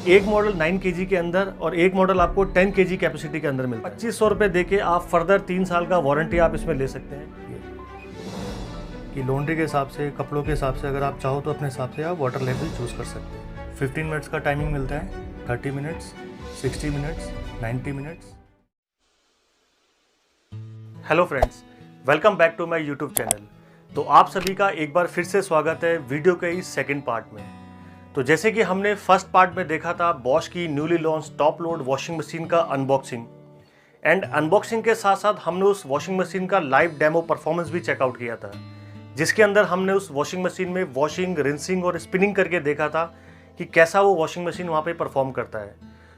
एक model 9 KG के अंदर और एक मॉडल आपको 10 केजी कैपेसिटी के अंदर मिलता है। 2500 रुपये दे के आप फर्दर 3 साल का वारंटी आप इसमें ले सकते हैं। कि लॉन्ड्री के हिसाब से, कपड़ों के हिसाब से अगर आप चाहो तो अपने हिसाब से आप वाटर लेवल चूज़ कर सकते हैं। 15 मिनट्स का टाइमिंग मिलता है, 30 minutes, 60 minutes, 90 minutes. Hello friends, welcome back to my YouTube channel. तो आप सभी का एक बार फिर से स्वागत है वीडियो के इस सेकंड पार्ट में। तो जैसे कि हमने फर्स्ट पार्ट में देखा था बॉश की newly launch top load washing machine का अनबॉक्सिंग, एंड अनबॉक्सिंग के साथ साथ हमने उस वॉशिंग मशीन का लाइव डेमो परफॉर्मेंस भी चेकआउट किया था, जिसके अंदर हमने उस वॉशिंग मशीन में वॉशिंग, रिंसिंग और स्पिनिंग करके देखा था कि कैसा वो वॉशिंग मशीन वहाँ पे परफॉर्म करता है।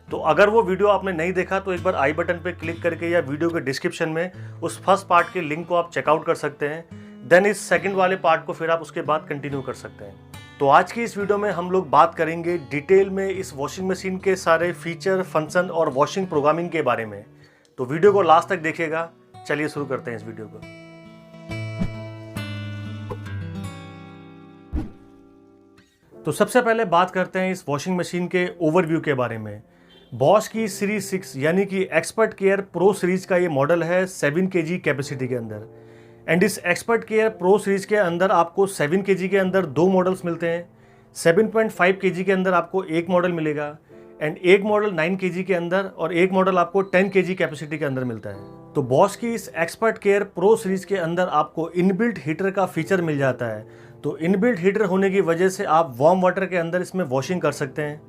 तो अगर वो वीडियो आपने नहीं देखा तो एक बार आई बटन पे क्लिक करके या वीडियो के डिस्क्रिप्शन में उस फर्स्ट पार्ट के लिंक को आप चेकआउट कर सकते हैं। देन इस सेकंड वाले पार्ट को फिर आप उसके बाद कंटिन्यू कर सकते हैं। तो आज की इस वीडियो में हम लोग बात करेंगे डिटेल में इस वॉशिंग मशीन के सारे फीचर, फंक्शन और वॉशिंग प्रोग्रामिंग के बारे में। तो वीडियो को लास्ट तक देखिएगा। चलिए शुरू करते हैं इस वीडियो को। तो सबसे पहले बात करते हैं इस वॉशिंग मशीन के ओवरव्यू के बारे में। बॉश की सीरीज 6 यानी कि एक्सपर्ट केयर प्रो सीरीज का ये मॉडल है 7 केजी कैपेसिटी के अंदर। एंड इस एक्सपर्ट केयर प्रो सीरीज के अंदर आपको 7 केजी के अंदर 2 मॉडल्स मिलते हैं। 7.5 केजी के अंदर आपको एक मॉडल मिलेगा एंड एक मॉडल 9 केजी के अंदर और एक मॉडल आपको 10 केजी कैपेसिटी के अंदर मिलता है। तो बॉश की इस एक्सपर्ट केयर प्रो सीरीज के अंदर आपको इनबिल्ट हीटर का फीचर मिल जाता है। तो इनबिल्ट हीटर होने की वजह से आप वार्म वाटर के अंदर इसमें वॉशिंग कर सकते हैं।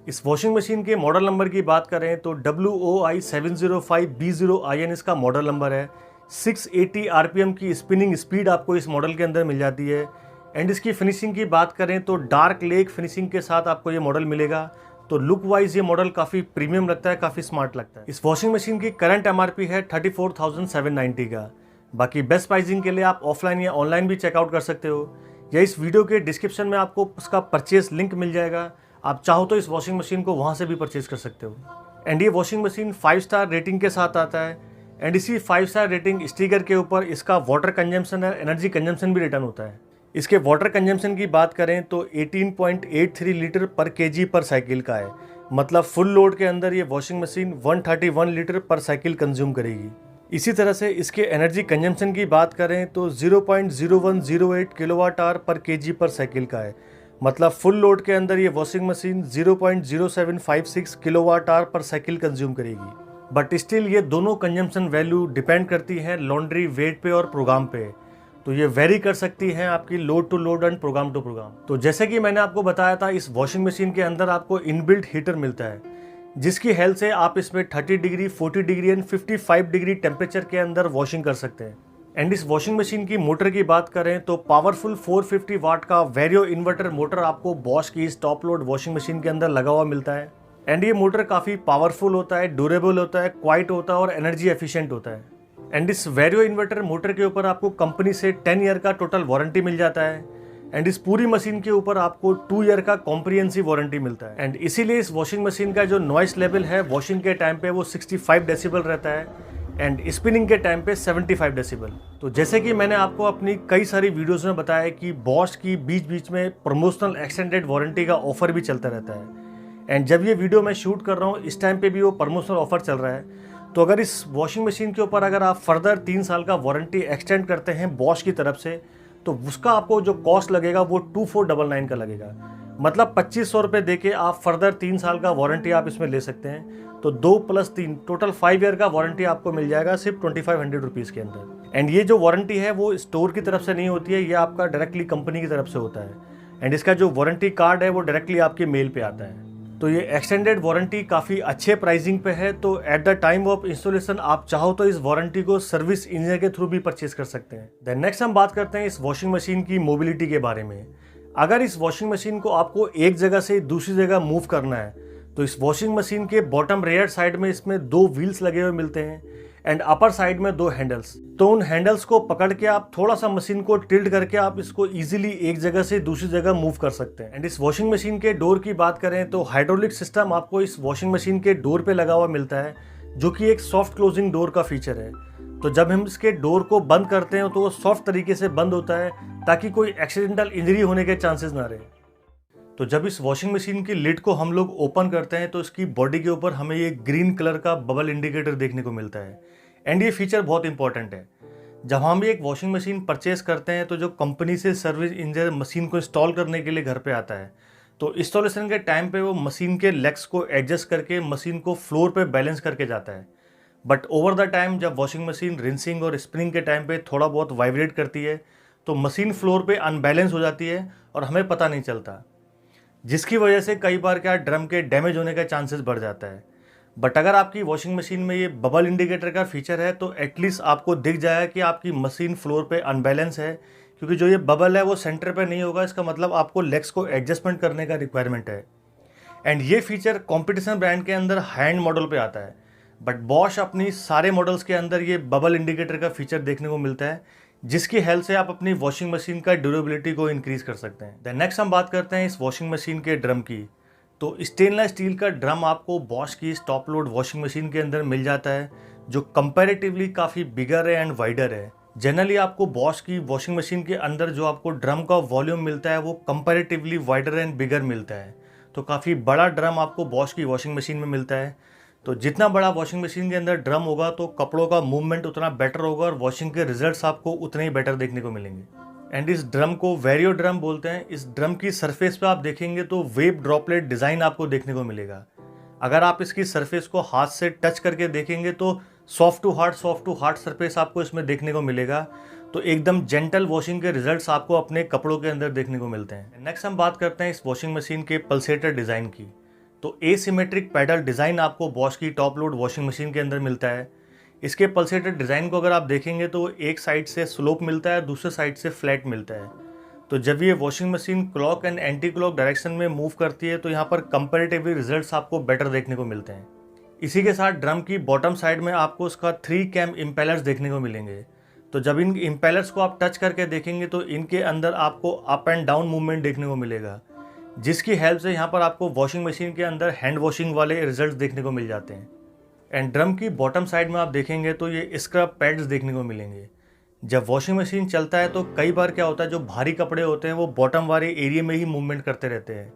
इस वॉशिंग मशीन के मॉडल नंबर की बात करें तो WOI705B0IN इसका मॉडल नंबर है। 680 RPM की स्पिनिंग स्पीड आपको इस मॉडल के अंदर मिल जाती है। एंड इसकी फिनिशिंग की बात करें तो डार्क लेक फिनिशिंग के साथ आपको ये मॉडल मिलेगा। तो लुक वाइज ये मॉडल काफ़ी प्रीमियम लगता है, काफ़ी स्मार्ट लगता है। इस वॉशिंग मशीन की करंट MRP है 34,790 का। बाकी बेस्ट प्राइसिंग के लिए आप ऑफलाइन या ऑनलाइन भी चेकआउट कर सकते हो, या इस वीडियो के डिस्क्रिप्शन में आपको उसका परचेज लिंक मिल जाएगा। आप चाहो तो इस वॉशिंग मशीन को वहाँ से भी परचेज कर सकते हो। एंड ये वॉशिंग मशीन 5 स्टार रेटिंग के साथ आता है। एंड इसी 5 स्टार रेटिंग स्टिकर के ऊपर इसका वाटर कंजम्पशन और एनर्जी कंजम्पशन भी रिटर्न होता है। इसके वाटर कंजम्पशन की बात करें तो 18.83 लीटर पर केजी पर साइकिल का है। मतलब फुल लोड के अंदर ये वॉशिंग मशीन 131 लीटर पर साइकिल कंज्यूम करेगी। इसी तरह से इसके एनर्जी कंजम्पशन की बात करें तो 0.0108 किलोवाट आवर पर केजी पर साइकिल का है। मतलब फुल लोड के अंदर ये वॉशिंग मशीन 0.0756 किलोवाट आवर पर साइकिल कंज्यूम करेगी। बट स्टिल ये दोनों कंजम्पशन वैल्यू डिपेंड करती है लॉन्ड्री वेट पे और प्रोग्राम पे। तो ये वेरी कर सकती है आपकी load to load and program to program. तो जैसे कि मैंने आपको बताया था इस वॉशिंग मशीन के अंदर आपको इनबिल्ट हीटर मिलता है, जिसकी हेल्प से आप इसमें 30 degree, 40 degree and 55 degree temperature के अंदर वॉशिंग कर सकते हैं। एंड इस वॉशिंग मशीन की मोटर की बात करें तो पावरफुल 450 वाट का वेरियो इन्वर्टर मोटर आपको बॉश की इस टॉप लोड वॉशिंग मशीन के अंदर लगा हुआ मिलता है। एंड ये मोटर काफ़ी पावरफुल होता है, ड्यूरेबल होता है, क्वाइट होता है और एनर्जी एफिशिएंट होता है। एंड इस वेरियो इन्वर्टर मोटर के ऊपर आपको कंपनी से 10 ईयर का टोटल वारंटी मिल जाता है। एंड इस पूरी मशीन के ऊपर आपको 2 ईयर का कॉम्प्रिहेंसिव वारंटी मिलता है। एंड इसीलिए इस वॉशिंग मशीन का जो नॉइस लेवल है वॉशिंग के टाइम पे वो 65 डेसिबल रहता है एंड स्पिनिंग के टाइम पे 75 डेसिबल। तो जैसे कि मैंने आपको अपनी कई सारी वीडियोस में बताया कि बॉश की बीच बीच में प्रमोशनल एक्सटेंडेड वारंटी का ऑफर भी चलता रहता है। एंड जब ये वीडियो मैं शूट कर रहा हूँ इस टाइम पे भी वो प्रमोशनल ऑफर चल रहा है। तो अगर इस वॉशिंग मशीन के ऊपर अगर आप फर्दर 3 साल का वारंटी एक्सटेंड करते हैं बॉश की तरफ से, तो उसका आपको जो कॉस्ट लगेगा वो 2499 का लगेगा। मतलब 2500 रुपये दे के आप फर्दर 3 साल का वारंटी आप इसमें ले सकते हैं। तो 2 + 3 टोटल 5 ईयर का वारंटी आपको मिल जाएगा सिर्फ 2500 रुपीज़ के अंदर। एंड ये जो वारंटी है वो स्टोर की तरफ से नहीं होती है, ये आपका डायरेक्टली कंपनी की तरफ से होता है। एंड इसका जो वारंटी कार्ड है वो डायरेक्टली आपके मेल पे आता है। तो ये एक्सटेंडेड वारंटी काफ़ी अच्छे प्राइसिंग पे है। तो at the time of installation आप चाहो तो इस वारंटी को सर्विस इंजीनियर के थ्रू भी परचेज कर सकते हैं। देन नेक्स्ट हम बात करते हैं इस वॉशिंग मशीन की मोबिलिटी के बारे में। अगर इस वॉशिंग मशीन को आपको एक जगह से दूसरी जगह मूव करना है तो इस वॉशिंग मशीन के बॉटम रेयर साइड में इसमें 2 व्हील्स लगे हुए मिलते हैं एंड अपर साइड में 2 हैंडल्स। तो उन हैंडल्स को पकड़ के आप थोड़ा सा मशीन को टिल्ट करके आप इसको इजीली एक जगह से दूसरी जगह मूव कर सकते हैं। एंड इस वॉशिंग मशीन के डोर की बात करें तो हाइड्रोलिक सिस्टम आपको इस वॉशिंग मशीन के डोर पे लगा हुआ मिलता है, जो कि एक सॉफ्ट क्लोजिंग डोर का फीचर है। तो जब हम इसके डोर को बंद करते हैं तो वो सॉफ्ट तरीके से बंद होता है ताकि कोई एक्सीडेंटल इंजरी होने के चांसेस ना रहे। तो जब इस वॉशिंग मशीन की लिड को हम लोग ओपन करते हैं तो इसकी बॉडी के ऊपर हमें ये ग्रीन कलर का बबल इंडिकेटर देखने को मिलता है। एंड ये फीचर बहुत इंपॉर्टेंट है। जब हम भी एक वॉशिंग मशीन परचेस करते हैं तो जो कंपनी से सर्विस इंजीनियर मशीन को इंस्टॉल करने के लिए घर पे आता है, तो इंस्टॉलेशन के टाइम पे वो मशीन के लेग्स को एडजस्ट करके मशीन को फ्लोर पे बैलेंस करके जाता है। बट ओवर द टाइम जब वॉशिंग मशीन रिंसिंग और स्पिनिंग के टाइम पे थोड़ा बहुत वाइब्रेट करती है तो मशीन फ्लोर पे अनबैलेंस हो जाती है और हमें पता नहीं चलता, जिसकी वजह से कई बार क्या ड्रम के डैमेज होने का चांसेस बढ़ जाता है। बट अगर आपकी वॉशिंग मशीन में ये बबल इंडिकेटर का फीचर है तो एटलीस्ट आपको दिख जाएगा कि आपकी मशीन फ्लोर पे अनबैलेंस है, क्योंकि जो ये बबल है वो सेंटर पे नहीं होगा, इसका मतलब आपको लेग्स को एडजस्टमेंट करने का रिक्वायरमेंट है। एंड ये फीचर कॉम्पिटिशन ब्रांड के अंदर हाई एंड मॉडल पे आता है, बट बॉश अपनी सारे मॉडल्स के अंदर ये बबल इंडिकेटर का फीचर देखने को मिलता है, जिसकी हेल्प से आप अपनी वॉशिंग मशीन का ड्यूरेबिलिटी को इंक्रीज कर सकते हैं। देन नेक्स्ट हम बात करते हैं इस वॉशिंग मशीन के ड्रम की। तो स्टेनलेस स्टील का ड्रम आपको बॉश की टॉप लोड वॉशिंग मशीन के अंदर मिल जाता है, जो कंपैरेटिवली काफ़ी बिगर है एंड वाइडर है। जनरली आपको बॉश की वॉशिंग मशीन के अंदर जो आपको ड्रम का वॉल्यूम मिलता है वो कंपैरेटिवली वाइडर एंड बिगर मिलता है। तो काफ़ी बड़ा ड्रम आपको बॉश की वॉशिंग मशीन में मिलता है। तो जितना बड़ा वॉशिंग मशीन के अंदर ड्रम होगा तो कपड़ों का मूवमेंट उतना बेटर होगा और वॉशिंग के रिजल्ट्स आपको उतने ही बेटर देखने को मिलेंगे। एंड इस ड्रम को वेरियो ड्रम बोलते हैं। इस ड्रम की सरफेस पे आप देखेंगे तो वेव ड्रॉपलेट डिज़ाइन आपको देखने को मिलेगा। अगर आप इसकी सरफेस को हाथ से टच करके देखेंगे तो सॉफ्ट टू हार्ड सरफेस आपको इसमें देखने को मिलेगा। तो एकदम जेंटल वॉशिंग के रिजल्ट्स आपको अपने कपड़ों के अंदर देखने को मिलते हैं। नेक्स्ट हम बात करते हैं इस वॉशिंग मशीन के पल्सेटर डिज़ाइन की। तो एसिमेट्रिक पैडल डिज़ाइन आपको बॉश की टॉप लोड वॉशिंग मशीन के अंदर मिलता है। इसके पल्सेटर डिज़ाइन को अगर आप देखेंगे तो एक साइड से स्लोप मिलता है, दूसरे साइड से फ्लैट मिलता है। तो जब ये washing machine clock and anti clock direction में मूव करती है तो यहाँ पर कंपैरेटिवली रिजल्ट्स आपको बेटर देखने को मिलते हैं। इसी के साथ ड्रम की बॉटम साइड में आपको उसका 3 कैम इम्पेलर्स देखने को मिलेंगे। तो जब इन इम्पेलर्स को आप टच करके देखेंगे तो इनके अंदर आपको अप एंड डाउन मूवमेंट देखने को मिलेगा, जिसकी हेल्प से यहाँ पर आपको वॉशिंग मशीन के अंदर हैंड वॉशिंग वाले रिजल्ट्स देखने को मिल जाते हैं। एंड ड्रम की बॉटम साइड में आप देखेंगे तो ये स्क्रब पैड्स देखने को मिलेंगे। जब वॉशिंग मशीन चलता है तो कई बार क्या होता है, जो भारी कपड़े होते हैं वो बॉटम वाले एरिया में ही मूवमेंट करते रहते हैं।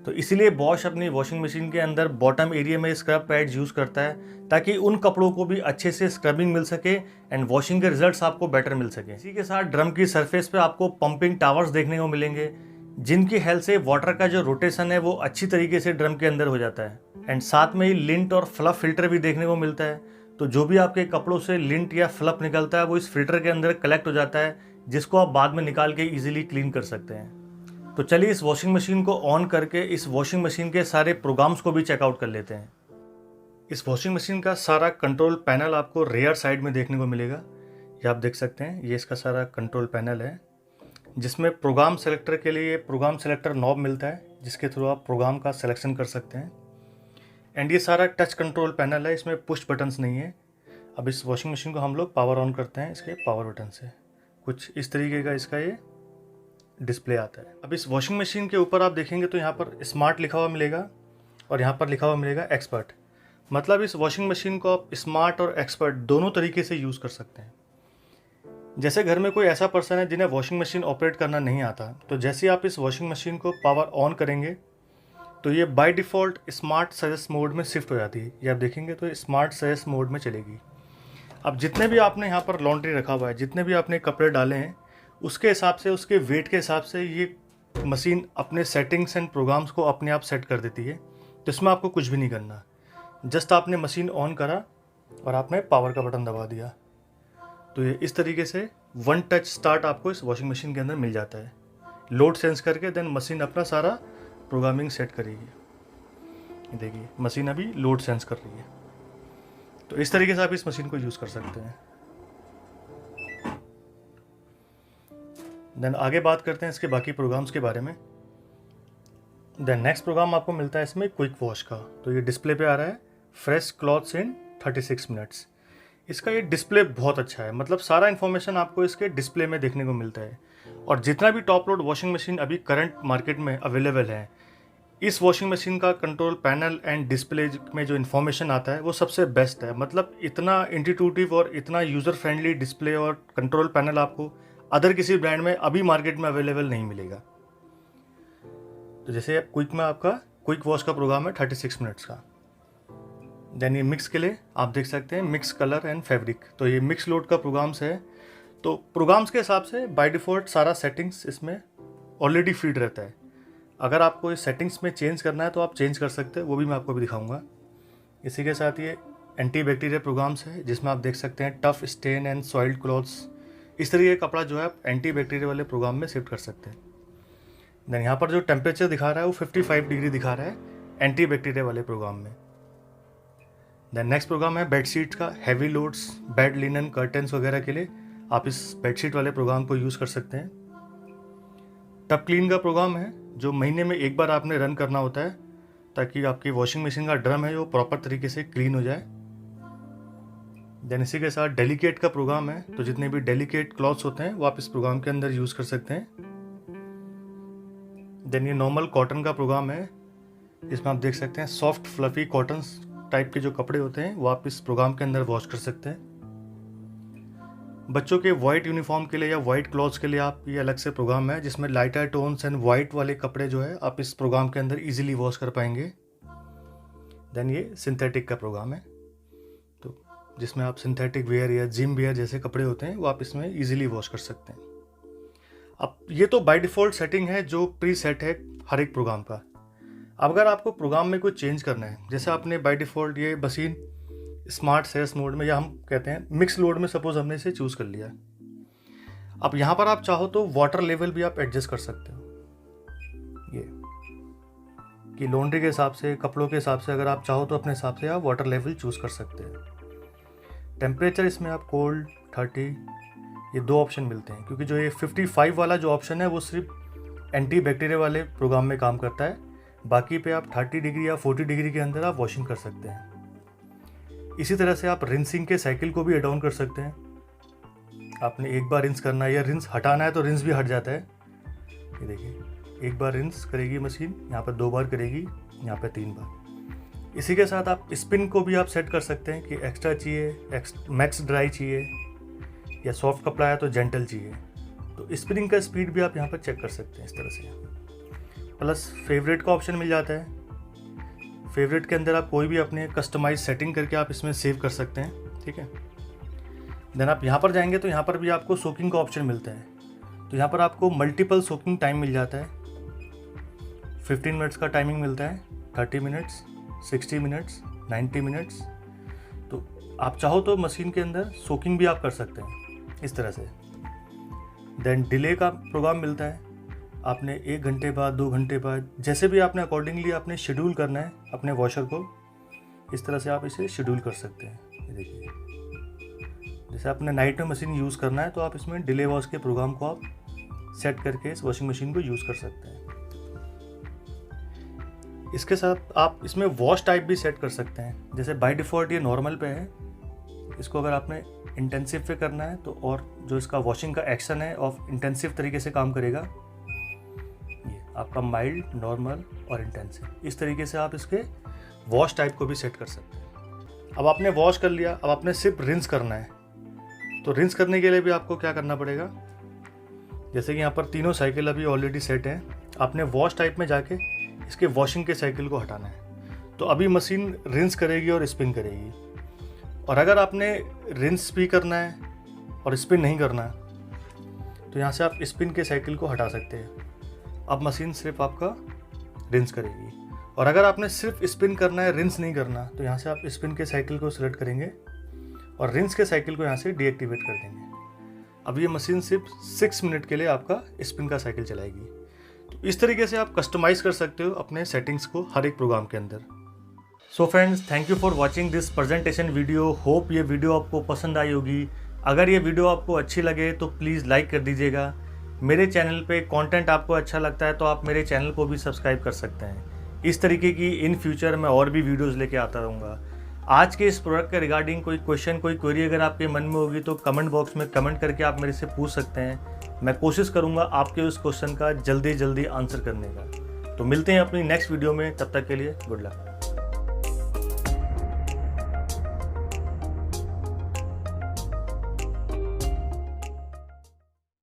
तो इसीलिए बॉश अपनी वॉशिंग मशीन के अंदर बॉटम एरिया में स्क्रब पैड्स यूज़ करता है, ताकि उन कपड़ों को भी अच्छे से स्क्रबिंग मिल सके एंड वॉशिंग के रिजल्ट्स आपको बेटर मिल सके। इसी के साथ ड्रम की सरफेस पे आपको पंपिंग टावर्स देखने को मिलेंगे, जिनकी हेल्प से वाटर का जो रोटेशन है वो अच्छी तरीके से ड्रम के अंदर हो जाता है। एंड साथ में ही लिंट और फ्लफ फिल्टर भी देखने को मिलता है। तो जो भी आपके कपड़ों से लिंट या फ्लफ निकलता है वो इस फिल्टर के अंदर कलेक्ट हो जाता है, जिसको आप बाद में निकाल के इजीली क्लीन कर सकते हैं। तो चलिए इस वॉशिंग मशीन को ऑन करके इस वॉशिंग मशीन के सारे प्रोग्राम्स को भी चेकआउट कर लेते हैं। इस वॉशिंग मशीन का सारा कंट्रोल पैनल आपको रेयर साइड में देखने को मिलेगा। ये आप देख सकते हैं, ये इसका सारा कंट्रोल पैनल है, जिसमें प्रोग्राम सेलेक्टर के लिए प्रोग्राम सेलेक्टर नॉब मिलता है, जिसके थ्रू आप प्रोग्राम का सिलेक्शन कर सकते हैं। एंड ये सारा टच कंट्रोल पैनल है, इसमें पुश बटन्स नहीं है। अब इस वॉशिंग मशीन को हम लोग पावर ऑन करते हैं इसके पावर बटन से। कुछ इस तरीके का इसका ये डिस्प्ले आता है। अब इस वॉशिंग मशीन के ऊपर आप देखेंगे तो यहाँ पर स्मार्ट लिखा हुआ मिलेगा और यहाँ पर लिखा हुआ मिलेगा एक्सपर्ट। मतलब इस वॉशिंग मशीन को आप स्मार्ट और एक्सपर्ट दोनों तरीके से यूज़ कर सकते हैं। जैसे घर में कोई ऐसा पर्सन है जिन्हें वॉशिंग मशीन ऑपरेट करना नहीं आता, तो जैसे आप इस वॉशिंग मशीन को पावर ऑन करेंगे तो ये by default smart suggest mode में शिफ्ट हो जाती है। ये आप देखेंगे तो स्मार्ट सजेस्ट मोड में चलेगी। अब जितने भी आपने यहाँ पर लॉन्ड्री रखा हुआ है, जितने भी आपने कपड़े डाले हैं, उसके हिसाब से, उसके वेट के हिसाब से ये मशीन अपने सेटिंग्स एंड प्रोग्राम्स को अपने आप सेट कर देती है। तो इसमें आपको कुछ भी नहीं करना, जस्ट आपने मशीन ऑन करा और आपने पावर का बटन दबा दिया, तो ये इस तरीके से वन टच स्टार्ट आपको इस वॉशिंग मशीन के अंदर मिल जाता है। लोड सेंस करके देन मशीन अपना सारा प्रोग्रामिंग सेट करेगी। देखिए मशीन अभी लोड सेंस कर रही है। तो इस तरीके से आप इस मशीन को यूज़ कर सकते हैं। देन आगे बात करते हैं इसके बाकी प्रोग्राम्स के बारे में। देन नेक्स्ट प्रोग्राम आपको मिलता है इसमें क्विक वॉश का। तो ये डिस्प्ले पे आ रहा है फ्रेश क्लॉथ्स इन 36 मिनट्स। इसका ये डिस्प्ले बहुत अच्छा है, मतलब सारा इन्फॉर्मेशन आपको इसके डिस्प्ले में देखने को मिलता है। और जितना भी टॉप लोड वॉशिंग मशीन अभी करंट मार्केट में अवेलेबल है, इस वॉशिंग मशीन का कंट्रोल पैनल एंड डिस्प्ले में जो इन्फॉर्मेशन आता है वो सबसे बेस्ट है। मतलब इतना इंट्यूटिव और इतना यूज़र फ्रेंडली डिस्प्ले और कंट्रोल पैनल आपको अदर किसी ब्रांड में अभी मार्केट में अवेलेबल नहीं मिलेगा। तो जैसे क्विक में आपका क्विक वॉश का प्रोग्राम है 36 मिनट्स का। देन ये मिक्स के लिए आप देख सकते हैं मिक्स कलर एंड फैब्रिक, तो ये मिक्स लोड का प्रोग्राम्स है। तो प्रोग्राम्स के हिसाब से बाय डिफ़ॉल्ट सारा सेटिंग्स इसमें ऑलरेडी फीड रहता है। अगर आपको इस सेटिंग्स में चेंज करना है तो आप चेंज कर सकते हैं, वो भी मैं आपको भी दिखाऊंगा। इसी के साथ ये एंटी बैक्टीरिया प्रोग्राम्स है जिसमें आप देख सकते हैं tough stain and soiled clothes, इस तरीके का कपड़ा जो है आप एंटी बैक्टीरिया वाले प्रोग्राम में शिफ्ट कर सकते हैं। देन यहाँ पर जो टेम्परेचर दिखा रहा है वो 55 डिग्री दिखा रहा है एंटी बैक्टीरिया वाले प्रोग्राम में। देन नेक्स्ट प्रोग्राम है बेडशीट्स का, heavy loads, bed linen, curtains वगैरह के लिए आप इस बेडशीट वाले प्रोग्राम को यूज़ कर सकते हैं। टब क्लीन का प्रोग्राम है जो महीने में एक बार आपने रन करना होता है ताकि आपकी वॉशिंग मशीन का ड्रम है वो प्रॉपर तरीके से क्लीन हो जाए। देन इसी के साथ डेलिकेट का प्रोग्राम है, तो जितने भी डेलिकेट क्लॉथ्स होते हैं वो आप इस प्रोग्राम के अंदर यूज़ कर सकते हैं। देन ये नॉर्मल कॉटन का प्रोग्राम है, इसमें आप देख सकते हैं सॉफ्ट फ्लफी कॉटन टाइप के जो कपड़े होते हैं वो आप इस प्रोग्राम के अंदर वॉश कर सकते हैं। बच्चों के वाइट यूनिफॉर्म के लिए या वाइट क्लॉथ्स के लिए आप ये अलग से प्रोग्राम है जिसमें लाइटर टोन्स एंड वाइट वाले कपड़े जो है आप इस प्रोग्राम के अंदर इजीली वॉश कर पाएंगे। देन ये सिंथेटिक का प्रोग्राम है, तो जिसमें आप सिंथेटिक वेयर या जिम वेयर जैसे कपड़े होते हैं वो आप इसमें इजीली वॉश कर सकते हैं। अब ये तो बाय डिफ़ॉल्ट सेटिंग है जो प्री सेट है हर एक प्रोग्राम का। अब अगर आपको प्रोग्राम में कोई चेंज करना है, जैसे आपने बाय डिफ़ॉल्ट ये मशीन स्मार्ट सेस मोड में या हम कहते हैं मिक्स लोड में सपोज हमने इसे चूज़ कर लिया, अब यहाँ पर आप चाहो तो वाटर लेवल भी आप एडजस्ट कर सकते हो। ये कि लॉन्ड्री के हिसाब से, कपड़ों के हिसाब से अगर आप चाहो तो अपने हिसाब से आप वाटर लेवल चूज़ कर सकते हैं। टेम्परेचर इसमें आप कोल्ड, 30, ये दो ऑप्शन मिलते हैं, क्योंकि जो ये 55 वाला जो ऑप्शन है वो सिर्फ एंटी बैक्टीरिया वाले प्रोग्राम में काम करता है। बाकी पे आप 30 डिग्री या 40 डिग्री के अंदर आप वॉशिंग कर सकते हैं। इसी तरह से आप रिंसिंग के साइकिल को भी एड ऑन कर सकते हैं। आपने एक बार रिंस करना है या रिंस हटाना है तो रिंस भी हट जाता है। ये देखिए, एक बार रिंस करेगी मशीन, यहाँ पर 2 बार करेगी, यहाँ पर 3 बार। इसी के साथ आप स्पिन को भी आप सेट कर सकते हैं कि एक्स्ट्रा चाहिए, मैक्स ड्राई चाहिए, या सॉफ्ट कपड़ा है तो जेंटल चाहिए। तो स्पिनिंग का स्पीड भी आप यहाँ पर चेक कर सकते हैं इस तरह से। प्लस फेवरेट का ऑप्शन मिल जाता है। फेवरेट के अंदर आप कोई भी अपने कस्टमाइज सेटिंग करके आप इसमें सेव कर सकते हैं, ठीक है। देन आप यहाँ पर जाएंगे तो यहाँ पर भी आपको सोकिंग का ऑप्शन मिलता है। तो यहाँ पर आपको मल्टीपल सोकिंग टाइम मिल जाता है। 15 मिनट्स का टाइमिंग मिलता है, 30 मिनट्स, 60 मिनट्स, 90 मिनट्स। तो आप चाहो तो मशीन के अंदर सोकिंग भी आप कर सकते हैं इस तरह से। देन डिले का प्रोग्राम मिलता है, आपने 1 घंटे बाद, 2 घंटे बाद, जैसे भी आपने अकॉर्डिंगली आपने शेड्यूल करना है अपने वॉशर को, इस तरह से आप इसे शेड्यूल कर सकते हैं। ये देखिए, जैसे आपने नाइट में मशीन यूज़ करना है तो आप इसमें डिले वॉश के प्रोग्राम को आप सेट करके इस वॉशिंग मशीन को यूज़ कर सकते हैं। इसके साथ आप इसमें वॉश टाइप भी सेट कर सकते हैं। जैसे बाय डिफ़ॉल्ट ये नॉर्मल पे है, इसको अगर आपने इंटेंसिव पे करना है तो और जो इसका वॉशिंग का एक्शन है ऑफ इंटेंसिव तरीके से काम करेगा। आपका माइल्ड, नॉर्मल और इंटेंसिव, इस तरीके से आप इसके वॉश टाइप को भी सेट कर सकते हैं। अब आपने वॉश कर लिया, अब आपने सिर्फ रिंस करना है। तो रिंस करने के लिए भी आपको क्या करना पड़ेगा, जैसे कि यहाँ पर तीनों साइकिल अभी ऑलरेडी सेट है, आपने वॉश टाइप में जाके इसके वॉशिंग के साइकिल को हटाना है। तो अभी मशीन रिंस करेगी और स्पिन करेगी। और अगर आपने रिंस भी करना है और स्पिन नहीं करना तो यहाँ से आप स्पिन के साइकिल को हटा सकते हैं। अब मशीन सिर्फ आपका रिंस करेगी। और अगर आपने सिर्फ स्पिन करना है, रिंस नहीं करना, तो यहाँ से आप स्पिन के साइकिल को सिलेक्ट करेंगे और रिंस के साइकिल को यहाँ से डीएक्टिवेट कर देंगे। अब ये मशीन सिर्फ 6 मिनट के लिए आपका स्पिन का साइकिल चलाएगी। तो इस तरीके से आप कस्टमाइज़ कर सकते हो अपने सेटिंग्स को हर एक प्रोग्राम के अंदर। So friends, thank you for watching this presentation video. Hope ये वीडियो आपको पसंद आई होगी। अगर ये वीडियो आपको अच्छी लगे तो प्लीज़ लाइक कर दीजिएगा। मेरे चैनल पे कंटेंट आपको अच्छा लगता है तो आप मेरे चैनल को भी सब्सक्राइब कर सकते हैं। इस तरीके की इन फ्यूचर मैं और भी वीडियोस लेके आता रहूँगा। आज के इस प्रोडक्ट के रिगार्डिंग कोई क्वेश्चन, कोई क्वेरी अगर आपके मन में होगी तो कमेंट बॉक्स में कमेंट करके आप मेरे से पूछ सकते हैं। मैं कोशिश करूँगा आपके उस क्वेश्चन का जल्दी आंसर करने का। तो मिलते हैं अपनी नेक्स्ट वीडियो में, तब तक के लिए गुड लक।